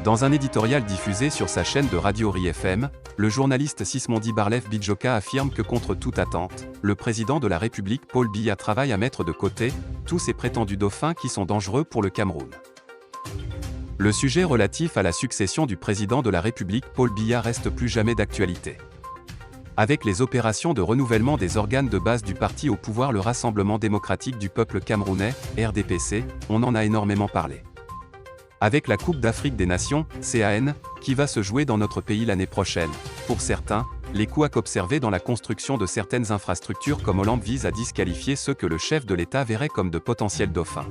Dans un éditorial diffusé sur sa chaîne de radio RIFM, le journaliste Sismondi Barlev Bidjoka affirme que contre toute attente, le président de la République Paul Biya travaille à mettre de côté tous ces prétendus dauphins qui sont dangereux pour le Cameroun. Le sujet relatif à la succession du président de la République Paul Biya reste plus jamais d'actualité. Avec les opérations de renouvellement des organes de base du parti au pouvoir, le Rassemblement démocratique du peuple camerounais, RDPC, on en a énormément parlé. Avec la Coupe d'Afrique des Nations, CAN, qui va se jouer dans notre pays l'année prochaine, pour certains, les couacs observés dans la construction de certaines infrastructures comme Hollande visent à disqualifier ceux que le chef de l'État verrait comme de potentiels dauphins.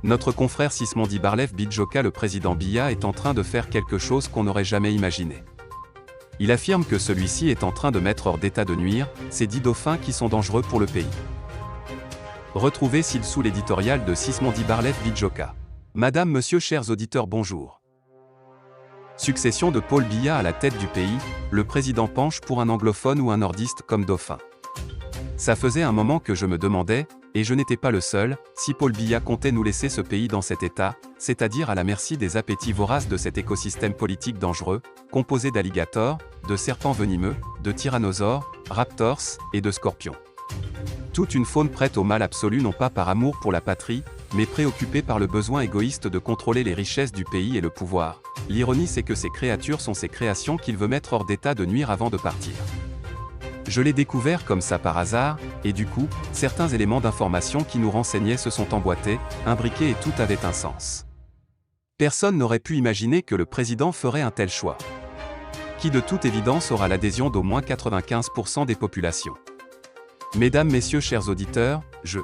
Notre confrère Sismondi Barlev Bidjoka, le président Biya, est en train de faire quelque chose qu'on n'aurait jamais imaginé. Il affirme que celui-ci est en train de mettre hors d'état de nuire ces 10 dauphins qui sont dangereux pour le pays. Retrouvez ci-dessous l'éditorial de Sismondi Barlev Bidjoka. Madame, Monsieur, chers auditeurs, bonjour. Succession de Paul Biya à la tête du pays, le président penche pour un anglophone ou un nordiste comme dauphin. Ça faisait un moment que je me demandais, et je n'étais pas le seul, si Paul Biya comptait nous laisser ce pays dans cet état, c'est-à-dire à la merci des appétits voraces de cet écosystème politique dangereux, composé d'alligators, de serpents venimeux, de tyrannosaures, raptors et de scorpions. Toute une faune prête au mal absolu, non pas par amour pour la patrie, mais préoccupée par le besoin égoïste de contrôler les richesses du pays et le pouvoir. L'ironie, c'est que ces créatures sont ces créations qu'il veut mettre hors d'état de nuire avant de partir. Je l'ai découvert comme ça par hasard, et du coup, certains éléments d'information qui nous renseignaient se sont emboîtés, imbriqués et tout avait un sens. Personne n'aurait pu imaginer que le président ferait un tel choix, qui de toute évidence aura l'adhésion d'au moins 95% des populations. Mesdames, Messieurs, chers auditeurs, je